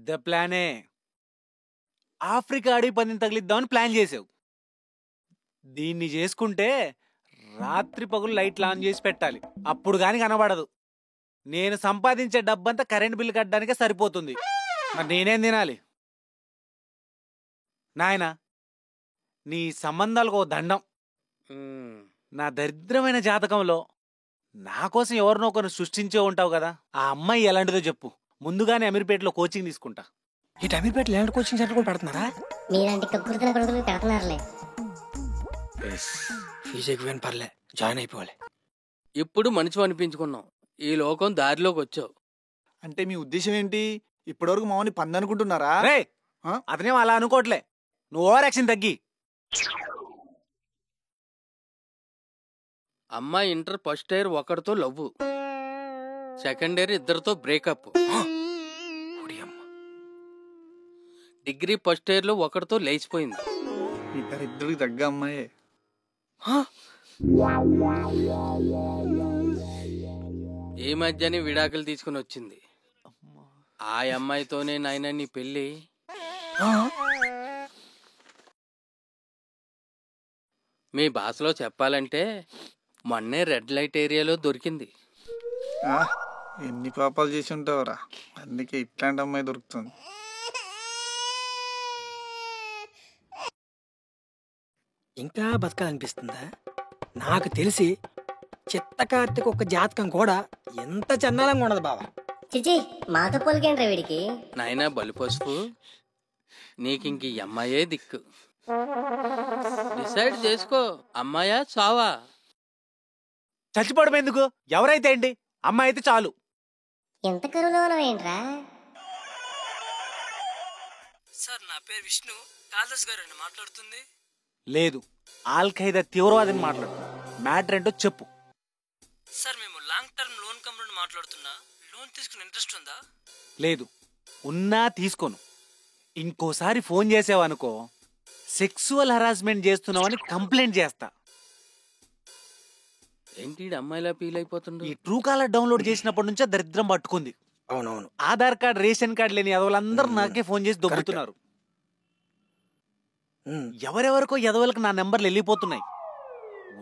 పెద్ద ప్లానే. ఆఫ్రికా అడవి పందిని తగిలిద్దామని ప్లాన్ చేసావు. దీన్ని చేసుకుంటే రాత్రి పగులు లైట్లు ఆన్ చేసి పెట్టాలి, అప్పుడు గాని కనబడదు. నేను సంపాదించే డబ్బంతా కరెంట్ బిల్లు కట్టడానికే సరిపోతుంది. మరి నేనేం తినాలి? నాయనా, నీ సంబంధాలకు ఓ దండం. నా దరిద్రమైన జాతకంలో నా కోసం ఎవరినో ఒకరిని సృష్టించే ఉంటావు కదా. ఆ అమ్మాయి ఎలాంటిదో చెప్పు. ముందుగానే అమీర్పేటలో కోచింగ్ తీసుకుంటా. ఈ అమీర్పేటలో ఎలాంటి కోచింగ్ సెంటర్ కూడా పెడుతున్నారా? మీలాంటి కక్కుర్తిన కొడుకులు పెడుతున్నారులే. ఫీజు ఎక్కువైనా పర్లే, జాయిన్ అయిపోవాలి. ఇప్పుడు మనిషి అనిపించుకున్నావు, ఈ లోకం దారిలోకి వచ్చావు. అంటే మీ ఉద్దేశం ఏంటి? ఇప్పటివరకు మామని పందనుకుంటున్నారా? రే, అతనేం అలా అనుకోవట్లే. నువ్వు ఓవర్ యాక్షన్ తగ్గి. అమ్మాయి ఇంటర్ ఫస్ట్ ఇయర్ ఒకరితో లవ్, సెకండ్ ఇయర్ ఇద్దరితో బ్రేకప్, డిగ్రీ ఫస్ట్ ఇయర్ లో ఒకరితో లేచిపోయింది. ఇద్దరికి తగ్గ అమ్మాయే. ఈ మధ్యనే విడాకులు తీసుకుని వచ్చింది. ఆ అమ్మాయితోనే నాయన నీ పెళ్ళి. మీ భాషలో చెప్పాలంటే మొన్నే రెడ్ లైట్ ఏరియాలో దొరికింది. ఎన్ని పాపాలు చేసి ఉంటావురా, అందుకే ఇట్లాంటి అమ్మాయి దొరుకుతుంది. ఇంకా బతకాలనిపిస్తుందా? నాకు తెలిసి చిత్త కార్తీక్ ఒక జాతకం కూడా ఎంత చందాలంగా ఉండదు బావా. చిచి, మాతో పోలికేంట్రా వీడికి. నాయనా బలి పసుపు, నీకింక ఈ అమ్మాయే దిక్కు. డిసైడ్ చేసుకో, అమ్మాయా చావా? చచ్చిపోవడం ఎందుకు? ఎవరైతే ఏంటి, అమ్మాయి అయితే చాలు. ఎంత కరువులో ఉన్నావేంట్రా? సార్, నా పేరు విష్ణు. కాళదాస్ గారు మాట్లాడుతుంది. లేదు, ఆల్ ఖైదా తీవ్రవాదిని మాట్లాడుతున్నా. మ్యాటర్ ఏంటో చెప్పు. సార్, మేము లాంగ్ టర్మ్ లోన్ కంపెనీ మాట్లాడుతున్నా. లోన్ తీసుకునే ఇంట్రెస్ట్ ఉందా? లేదు, ఉన్నా తీసుకోను. ఇంకోసారి ఫోన్ చేసావనుకో, సెక్సువల్ హరాస్మెంట్ చేస్తున్నావని కంప్లైంట్ చేస్తా. ఏంటి అమ్మాయిలా ఫీల్ అయిపోతుండు? ఈ ట్రూ కాలర్ డౌన్లోడ్ చేసినప్పటి నుంచే దరిద్రం పట్టుకుంది. అవునవును. ఆధార్ కార్డ్, రేషన్ కార్డు లేని ఎదవలందరూ నాకే ఫోన్ చేసి దొబ్బుతున్నారు. ఎవరెవరికో ఎదవలకు నా నెంబర్లు వెళ్ళిపోతున్నాయి.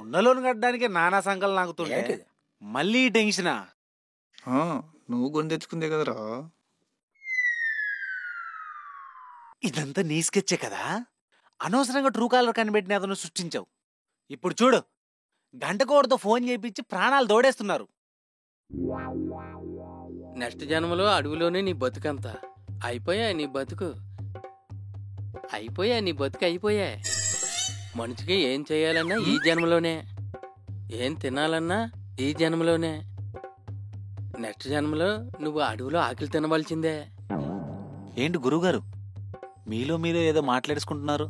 ఉన్న లోన్ కట్టడానికి నానా సంకలు నాకుతుండే మళ్ళీ టెన్షనా? నువ్వు కొని తెచ్చుకుందే కదరా. ఇదంతా నీ స్కెచ్చే కదా. అనవసరంగా ట్రూ కాలర్ కనిపెట్టిన అతను సృష్టించావు. ఇప్పుడు చూడు, గంటకోడితో ఫోన్ చేయించి ప్రాణాలు దోడేస్తున్నారు. నెక్స్ట్ జన్మలో అడవిలోనే నీ బతుకంతా అయిపోయా. నీ బతుకు అయిపోయా. మనిషికి ఏం చేయాలన్నా ఈ జన్మలోనే, ఏం తినాలన్నా ఈ జన్మలోనే. నెక్స్ట్ జన్మలో నువ్వు అడవిలో ఆకలి తినవలసిందే. ఏంటి గురువుగారు, మీలో ఏదో మాట్లాడేసుకుంటున్నారు?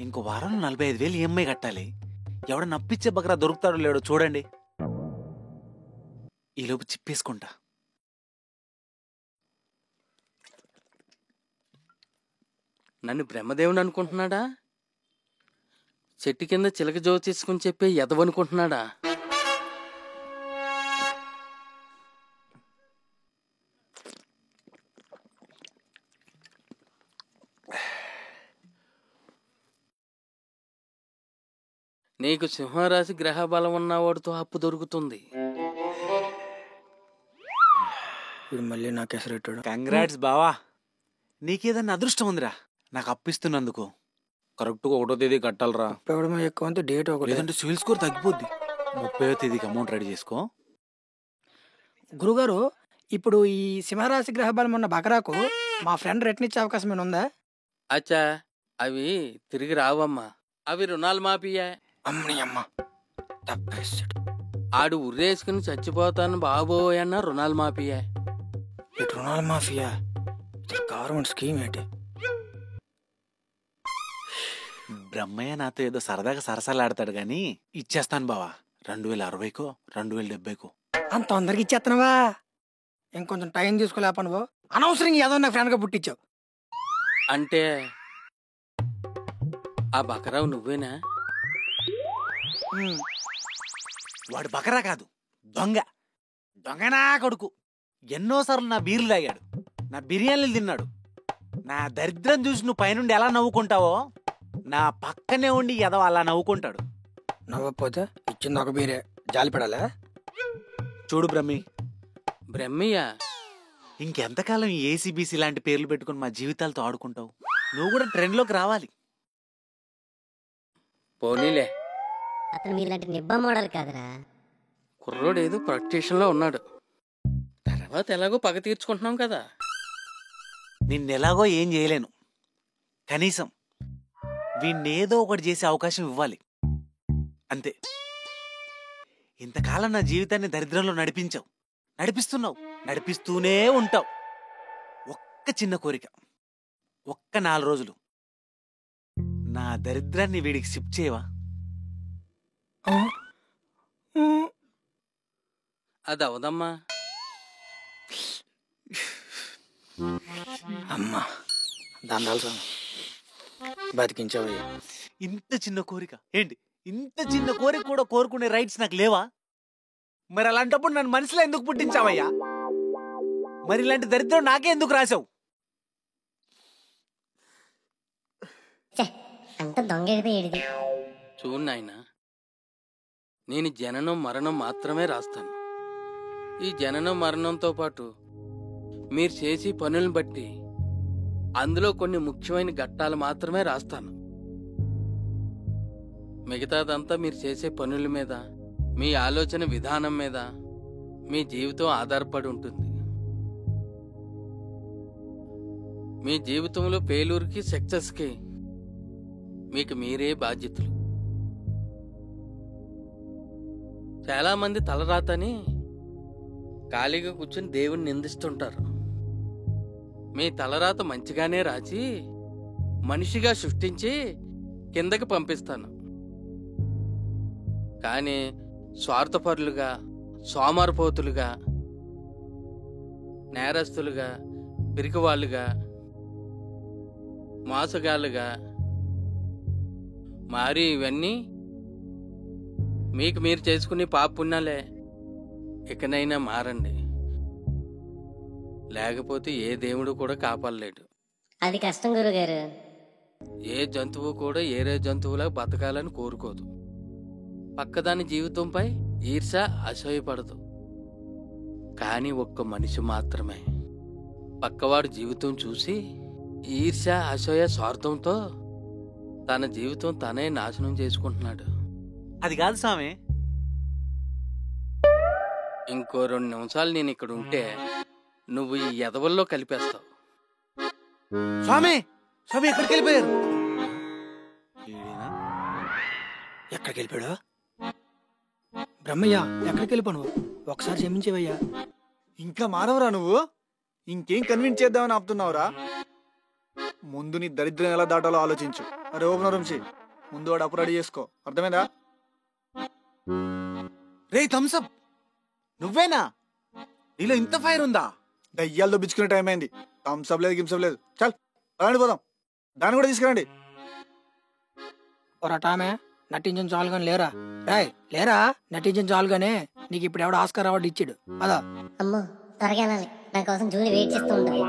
ఇంకో వారంలో 45,000 ఈఎంఐ కట్టాలి. ఎవడ నప్పించే బకరా దొరుకుతాడో లేడో చూడండి. ఈలోపు చిప్పేసుకుంటా. నన్ను బ్రహ్మదేవుని అనుకుంటున్నాడా? చెట్టు కింద చిలక జో తీసుకుని చెప్పే ఎదవనుకుంటున్నాడా? నీకు సింహరాశి గ్రహ బలం ఉన్నవాడితో అప్పు దొరుకుతుంది. మళ్ళీ నాకు ఎసరెట్టాడు. కంగ్రాట్స్ బావా, నీకేదన్నా అదృష్టం ఉందిరా నాకు అప్పిస్తున్నందుకు. కరెక్ట్గా 1వ తేదీ కట్టాలరా. ఎక్కువ అంతే డేట్ ఒకటి, లేదంటే సివిల్ స్కోర్ తగ్గిపోద్ది. 30వ తేదీకి అమౌంట్ రెడీ చేసుకో. గురుగారు, ఇప్పుడు ఈ సింహరాశి గ్రహ బలం ఉన్న బకరాకు మా ఫ్రెండ్ రిటర్న్ ఇచ్చే అవకాశం ఏమైనా ఉందా? అచ్చా, అవి తిరిగి రావమ్మా. అవి రుణాలు మాఫియా. అమ్మని అమ్మ, ఆడు ఉర్రేసుకుని చచ్చిపోతాను బాబోయ్ అన్న రుణాలు మాఫియా. రుణాలు మాఫియా గవర్నమెంట్ స్కీమ్ ఏంటి? బ్రహ్మయ్య నాతో ఏదో సరదాగా సరసాలాడతాడు గాని ఇచ్చేస్తాను బావా. 2060కో 2070కో. అంత తొందరగా ఇచ్చేస్తున్నావా? ఇంకొంచెం టైం తీసుకోలేపను బావు. అనవసరంగా ఏదో నాకు ఫ్రెండ్గా పుట్టించావు. అంటే ఆ బకరావు నువ్వేనా? వాడు బకరా కాదు, దొంగ దొంగనా కొడుకు ఎన్నోసార్లు నా బీర్లు తాగాడు, నా బిర్యానీలు తిన్నాడు. నా దరిద్రం చూసి నువ్వు పైనుండి ఎలా నవ్వుకుంటావో నా పక్కనే ఉండి ఎదవ అలా నవ్వుకుంటాడు. నవ్వకపోతే ఇచ్చింది ఒక బీరే జాలిపడాలా? చూడు బ్రహ్మి, బ్రహ్మయ్య ఇంకెంతకాలం ఈ ఏసీబీసీ లాంటి పేర్లు పెట్టుకుని మా జీవితాలతో ఆడుకుంటావు? నువ్వు కూడా ట్రెండ్లోకి రావాలి. పోనీలే, అతను మీలాంటి నిబ్బ మోడల్ కాదురా. కుర్రోడు ఏదో ప్రొటెక్షన్లో ఉన్నాడు. తర్వాత ఎలాగో పగ తీర్చుకుంటున్నాం కదా. నిన్నెలాగో ఏం చేయలేను, కనీసం వీణ్ణేదో ఒకటి చేసే అవకాశం ఇవ్వాలి అంతే. ఇంతకాలం నా జీవితాన్ని దరిద్రంలో నడిపించావు, నడిపిస్తున్నావు, నడిపిస్తూనే ఉంటావు. ఒక్క చిన్న కోరిక, ఒక్క 4 రోజులు నా దరిద్రాన్ని వీడికి షిఫ్ట్ చేయవా? అది అవదమ్మా. అమ్మా దండాలు స్వామి, బతికించావయ్యా. ఇంత చిన్న కోరిక ఏంటి? ఇంత చిన్న కోరిక కూడా కోరుకునే రైట్స్ నాకు లేవా? మరి అలాంటప్పుడు నన్ను మనసులో ఎందుకు పుట్టించావయ్యా? మరి ఇలాంటి దరిద్రం నాకే ఎందుకు రాసావు? అంత దొంగ ఏడిది. చూడు నాయనా, నేను జననం మరణం మాత్రమే రాస్తాను. ఈ జననం మరణంతో పాటు మీరు చేసే పనులను బట్టి అందులో కొన్ని ముఖ్యమైన ఘట్టాలు మాత్రమే రాస్తాను. మిగతాదంతా మీరు చేసే పనుల మీద, మీ ఆలోచన విధానం మీద మీ జీవితం ఆధారపడి ఉంటుంది. మీ జీవితంలో ఫెయిల్యూర్కి సక్సెస్కి మీకు మీరే బాధ్యతలు. చాలా మంది తలరాతని ఖాళీగా కూర్చుని దేవుణ్ణి నిందిస్తుంటారు. మీ తలరాత మంచిగానే రాసి మనిషిగా సృష్టించి కిందకి పంపిస్తాను. కానీ స్వార్థపరులుగా, సోమరిపోతులుగా, నేరస్తులుగా, పిరికివాళ్ళుగా, మోసగాళ్ళుగా మరి ఇవన్నీ మీకు మీరు చేసుకునే పాపుణ్యాలే. ఇకనైనా మారండి, లేకపోతే ఏ దేవుడు కూడా కాపాడలేడు. అది కష్టం గురుగారు. ఏ జంతువు కూడా ఏరే జంతువులా బతకాలని కోరుకోదు. పక్కదాని జీవితంపై ఈర్ష, అసూయపడదు. కానీ ఒక్క మనిషి మాత్రమే పక్కవాడు జీవితం చూసి ఈర్ష, అసూయ, స్వార్థంతో తన జీవితం తనే నాశనం చేసుకుంటున్నాడు. అది కాదు స్వామి. ఇంకో 2 నిమిషాలు నేను ఇక్కడ ఉంటే నువ్వు ఈ ఎదవల్లో కలిపేస్తావు. స్వామి, స్వామి ఎక్కడికి వెళ్ళిపోయారు? ఎక్కడికి వెళ్ళిపోయాడు? బ్రహ్మయ్య ఎక్కడికి వెళ్ళిపోను? ఒకసారి క్షమించేవయ్యా. ఇంకా మారవరా నువ్వు? ఇంకేం కన్విన్స్ చేద్దామని ఆపుతున్నావురా? ముందు నీ దరిద్రం ఎలా దాటాలో ఆలోచించు. అరే ఓపెనర్ వంశీ, ముందు వాడు అప్పు రెడీ చేసుకో, అర్థమైందా? రే థమ్సప్, నువ్వేనా? నీలో ఇంత ఫైర్ ఉందా? దయ్యాలు దొబ్బించుకునే టైం అయింది. థమ్సప్ లేదు, గిమ్సప్ లేదు. చల్ అలాంటి పోదాం. దాన్ని కూడా తీసుకురండి. ఒరటామే నటించిన చాలుగానే లేరా? రాయ్ లేరా, నటించిన చాలుగానే. నీకు ఇప్పుడు ఎవడు ఆస్కార్ అవార్డు ఇచ్చాడు? అదా అమ్మో త్వరగా అనాలి, నా కోసం జూని వెయిట్ చేస్తూ ఉంటాను.